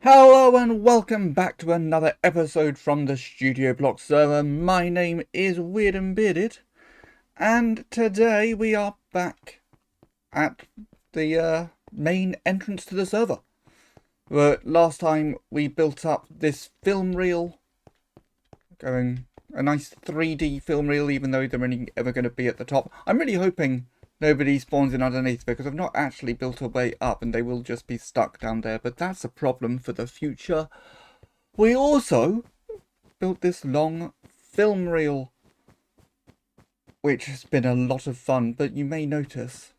Hello and welcome back to another episode from the Studio Block server. My name is Weird and Bearded, and today we are back at the main entrance to the server. Where last time we built up this film reel, going a nice 3D film reel, even though they're only ever going to be at the top. I'm really hoping nobody spawns in underneath, because I've not actually built a way up and they will just be stuck down there, but that's a problem for the future. We also built this long film reel, which has been a lot of fun, but you may notice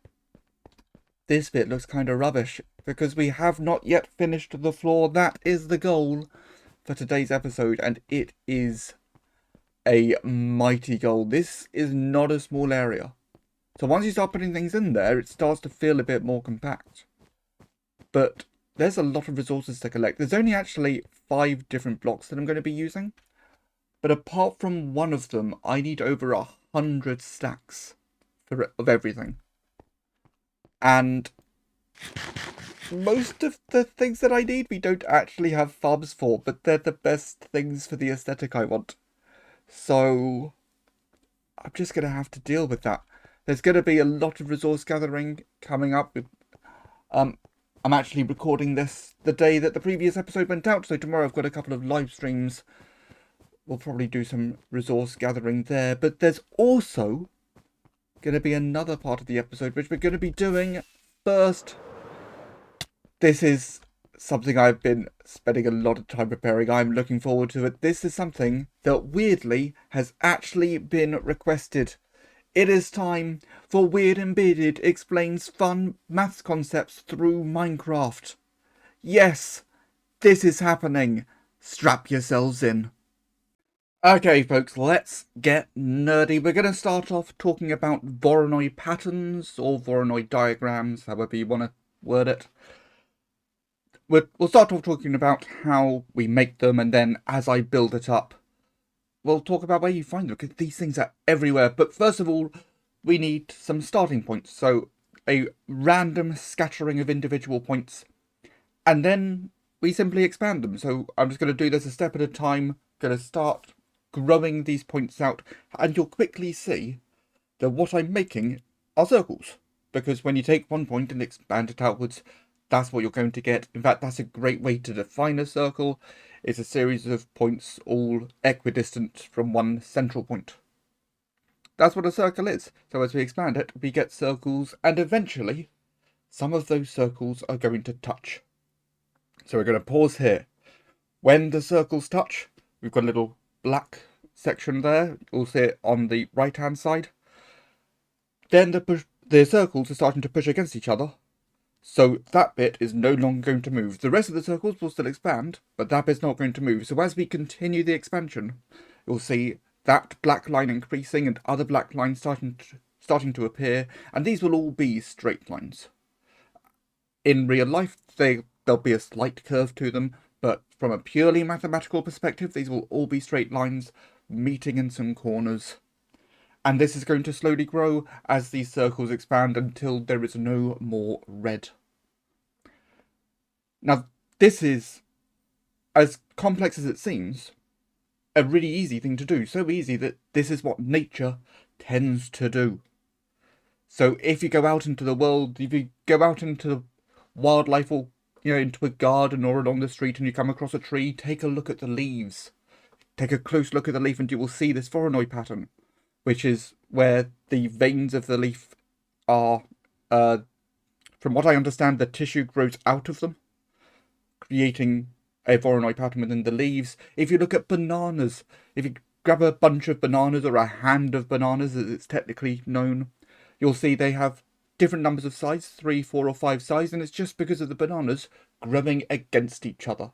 this bit looks kind of rubbish because we have not yet finished the floor. That is the goal for today's episode, and it is a mighty goal. This is not a small area. So once you start putting things in there, it starts to feel a bit more compact. But there's a lot of resources to collect. There's only actually 5 different blocks that I'm going to be using. But apart from one of them, I need over 100 stacks of everything. And most of the things that I need, we don't actually have farms for, but they're the best things for the aesthetic I want. So I'm just going to have to deal with that. There's going to be a lot of resource gathering coming up. I'm actually recording this the day that the previous episode went out, so tomorrow I've got a couple of live streams. We'll probably do some resource gathering there, but there's also going to be another part of the episode which we're going to be doing first. This is something I've been spending a lot of time preparing. I'm looking forward to it. This is something that weirdly has actually been requested. It is time for Weird and Bearded explains fun maths concepts through Minecraft. Yes, this is happening. Strap yourselves in. Okay, folks, let's get nerdy. We're going to start off talking about Voronoi patterns, or Voronoi diagrams, however you want to word it. We'll start off talking about how we make them, and then as I build it up, we'll talk about where you find them, because these things are everywhere. But first of all, we need some starting points. So a random scattering of individual points. And then we simply expand them. So I'm just going to do this a step at a time. Going to start growing these points out. And you'll quickly see that what I'm making are circles. Because when you take one point and expand it outwards, that's what you're going to get. In fact, that's a great way to define a circle. It's a series of points all equidistant from one central point. That's what a circle is. So as we expand it, we get circles, and eventually some of those circles are going to touch. So we're going to pause here. When the circles touch, we've got a little black section there. You'll see it on the right hand side. Then the circles are starting to push against each other. So that bit is no longer going to move. The rest of the circles will still expand, but that bit's not going to move. So as we continue the expansion, you'll see that black line increasing and other black lines starting to appear, and these will all be straight lines. In real life, there'll be a slight curve to them, but from a purely mathematical perspective, these will all be straight lines meeting in some corners. And this is going to slowly grow as these circles expand until there is no more red. Now, this is, as complex as it seems, a really easy thing to do. So easy that this is what nature tends to do. So if you go out into the world, if you go out into the wildlife, or into a garden or along the street, and you come across a tree, take a look at the leaves. Take a close look at the leaf and you will see this Voronoi pattern, which is where the veins of the leaf are, from what I understand, the tissue grows out of them, creating a Voronoi pattern within the leaves. If you look at bananas, if you grab a bunch of bananas, or a hand of bananas as it's technically known, you'll see they have different numbers of sides, 3, 4 or 5 sides, and it's just because of the bananas growing against each other.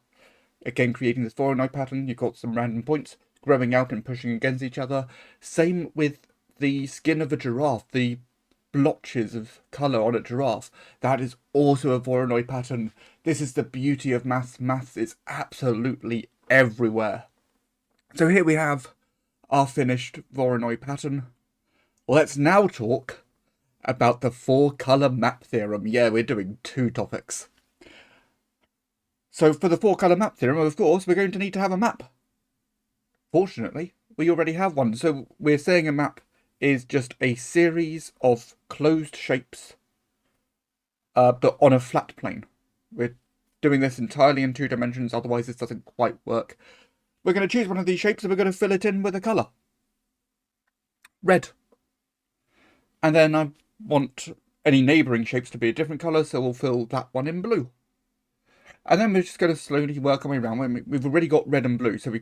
Again, creating this Voronoi pattern, you've got some random points growing out and pushing against each other. Same with the skin of a giraffe, the blotches of colour on a giraffe. That is also a Voronoi pattern. This is the beauty of maths. Maths is absolutely everywhere. So here we have our finished Voronoi pattern. Let's now talk about the 4-colour map theorem. Yeah, we're doing 2 topics. So for the 4-colour map theorem, of course, we're going to need to have a map. Fortunately, we already have one. So we're saying a map is just a series of closed shapes, but on a flat plane. We're doing this entirely in 2 dimensions, otherwise this doesn't quite work. We're going to choose one of these shapes and we're going to fill it in with a colour. Red. And then I want any neighbouring shapes to be a different colour, so we'll fill that one in blue. And then we're just going to slowly work our way around. We've already got red and blue, so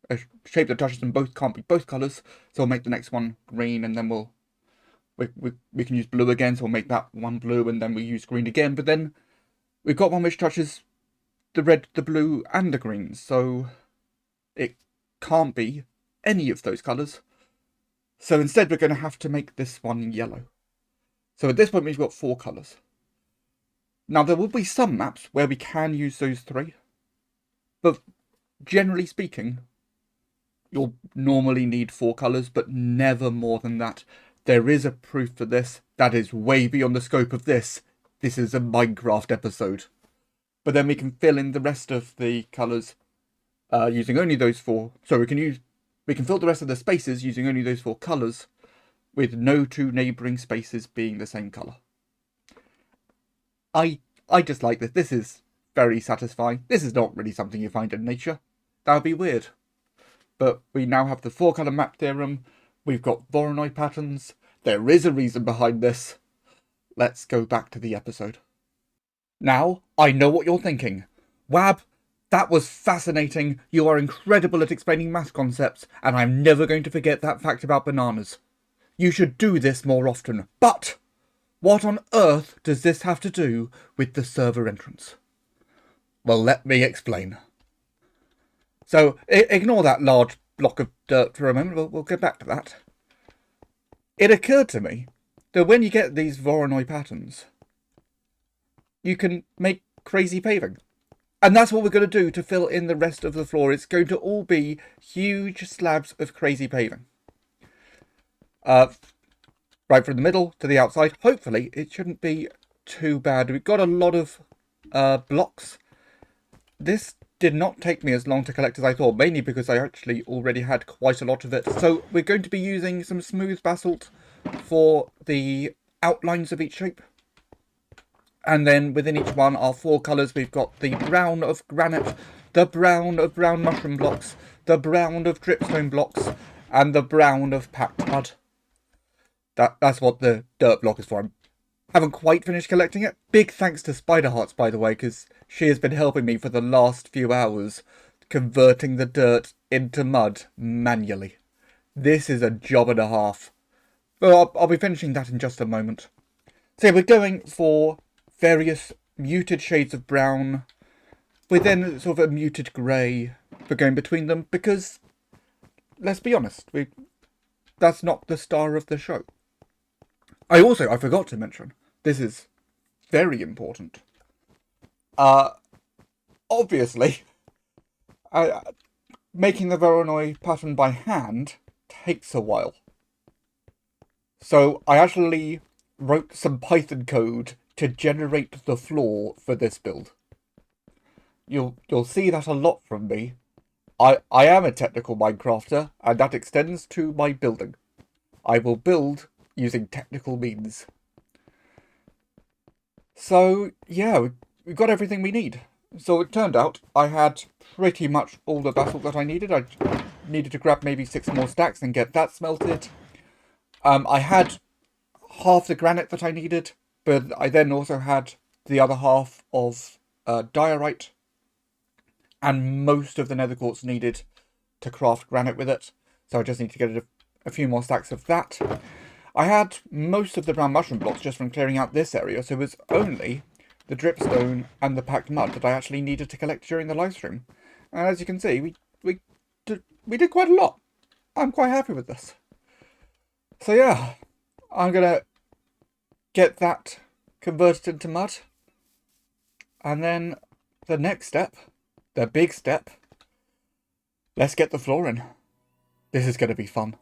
a shape that touches them both can't be both colours, so we'll make the next one green, and then we can use blue again, so we'll make that one blue, and then we use green again. But then we've got one which touches the red, the blue, and the green, so it can't be any of those colours. So instead we're going to have to make this one yellow. So at this point we've got 4 colours. Now there will be some maps where we can use those 3, but generally speaking, you'll normally need 4 colours, but never more than that. There is a proof for this that is way beyond the scope of this. This is a Minecraft episode. But then we can fill in the rest of the colours using only those 4. So we can fill the rest of the spaces using only those 4 colours, with no 2 neighbouring spaces being the same colour. I just like this. This is very satisfying. This is not really something you find in nature. That would be weird. But we now have the 4-colour map theorem. We've got Voronoi patterns. There is a reason behind this. Let's go back to the episode. Now, I know what you're thinking. WAB, that was fascinating. You are incredible at explaining math concepts, and I'm never going to forget that fact about bananas. You should do this more often. But what on earth does this have to do with the server entrance? Well, let me explain. So, ignore that large block of dirt for a moment. We'll get back to that. It occurred to me that when you get these Voronoi patterns, you can make crazy paving. And that's what we're going to do to fill in the rest of the floor. It's going to all be huge slabs of crazy paving. Right from the middle to the outside. Hopefully, it shouldn't be too bad. We've got a lot of blocks. This did not take me as long to collect as I thought, mainly because I actually already had quite a lot of it. So we're going to be using some smooth basalt for the outlines of each shape. And then within each one are 4 colours. We've got the brown of granite, the brown of brown mushroom blocks, the brown of dripstone blocks, and the brown of packed mud. That's what the dirt block is for. I haven't quite finished collecting it. Big thanks to Spider Hearts, by the way, because she has been helping me for the last few hours, converting the dirt into mud manually. This is a job and a half. But I'll be finishing that in just a moment. So yeah, we're going for various muted shades of brown, within sort of a muted grey. We're going between them because, let's be honest, that's not the star of the show. I forgot to mention, this is very important. Obviously, making the Voronoi pattern by hand takes a while. So I actually wrote some Python code to generate the floor for this build. You'll see that a lot from me. I am a technical Minecrafter, and that extends to my building. I will build using technical means. So, yeah, we've got everything we need. So it turned out I had pretty much all the basalt that I needed. I needed to grab maybe 6 more stacks and get that smelted. I had half the granite that I needed, but I then also had the other half of diorite and most of the nether quartz needed to craft granite with it. So I just need to get a few more stacks of that. I had most of the brown mushroom blocks just from clearing out this area, so it was only the dripstone and the packed mud that I actually needed to collect during the live stream. And as you can see, we did quite a lot. I'm quite happy with this. So yeah, I'm gonna get that converted into mud. And then the next step, the big step, let's get the floor in. This is gonna be fun.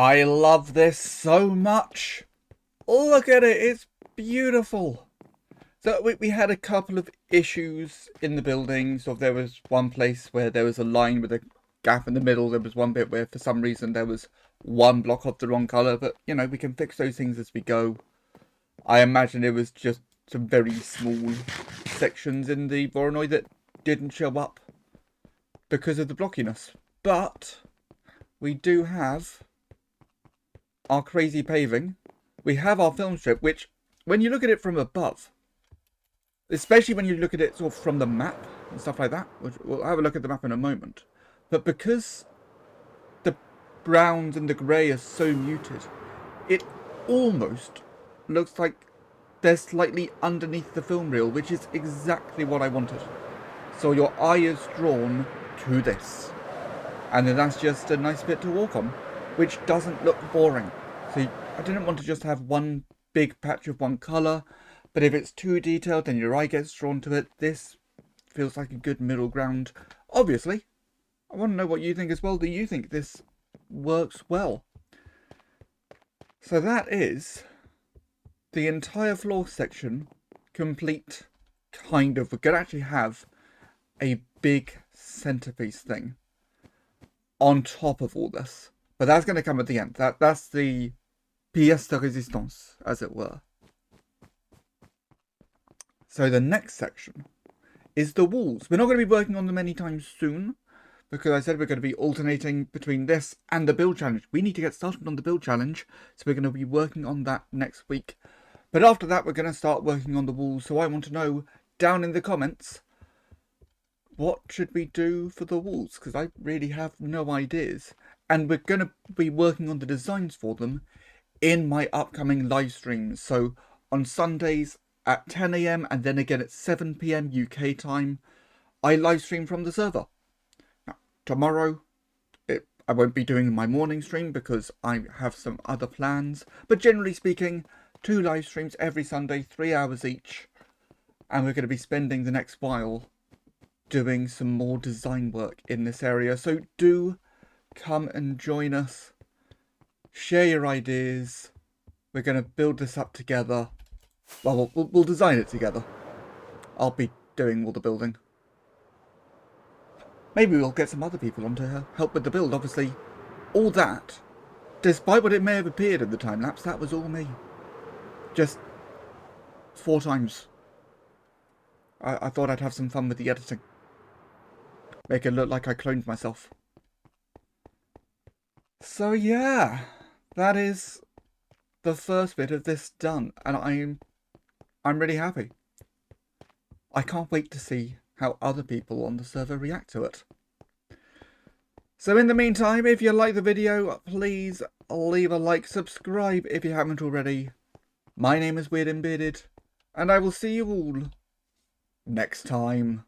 I love this so much. Look at it, it's beautiful. So we had a couple of issues in the building. So there was one place where there was a line with a gap in the middle. There was one bit where for some reason there was one block of the wrong colour. But, you know, we can fix those things as we go. I imagine it was just some very small sections in the Voronoi that didn't show up because of the blockiness. But we do have our crazy paving. We have our film strip, which, when you look at it from above, especially when you look at it sort of from the map and stuff like that, which we'll have a look at the map in a moment, but because the browns and the grey are so muted, it almost looks like they're slightly underneath the film reel, which is exactly what I wanted. So your eye is drawn to this, and then that's just a nice bit to walk on, which doesn't look boring. So I didn't want to just have one big patch of one colour, but if it's too detailed then your eye gets drawn to it. This feels like a good middle ground. Obviously, I want to know what you think as well. Do you think this works well? So that is the entire floor section complete, kind of. We're going to actually have a big centerpiece thing on top of all this, but that's going to come at the end. That's the pièce de résistance, as it were. So the next section is the walls. We're not going to be working on them anytime soon, because I said we're going to be alternating between this and the build challenge. We need to get started on the build challenge, so we're going to be working on that next week. But after that, we're going to start working on the walls. So I want to know down in the comments, what should we do for the walls? Because I really have no ideas. And we're going to be working on the designs for them in my upcoming live streams. So on Sundays at 10 AM and then again at 7 PM UK time, I live stream from the server. Now, tomorrow, I won't be doing my morning stream because I have some other plans. But generally speaking, 2 live streams every Sunday, 3 hours each. And we're going to be spending the next while doing some more design work in this area. So do come and join us. Share your ideas. We're going to build this up together. Well, we'll design it together. I'll be doing all the building. Maybe we'll get some other people on to help with the build. Obviously, all that, despite what it may have appeared in the time-lapse, that was all me. Just 4 times. I thought I'd have some fun with the editing. Make it look like I cloned myself. So yeah, that is the first bit of this done, and I'm really happy. I can't wait to see how other people on the server react to it. So in the meantime, if you like the video, please leave a like, subscribe if you haven't already. My name is Weird and Bearded, and I will see you all next time.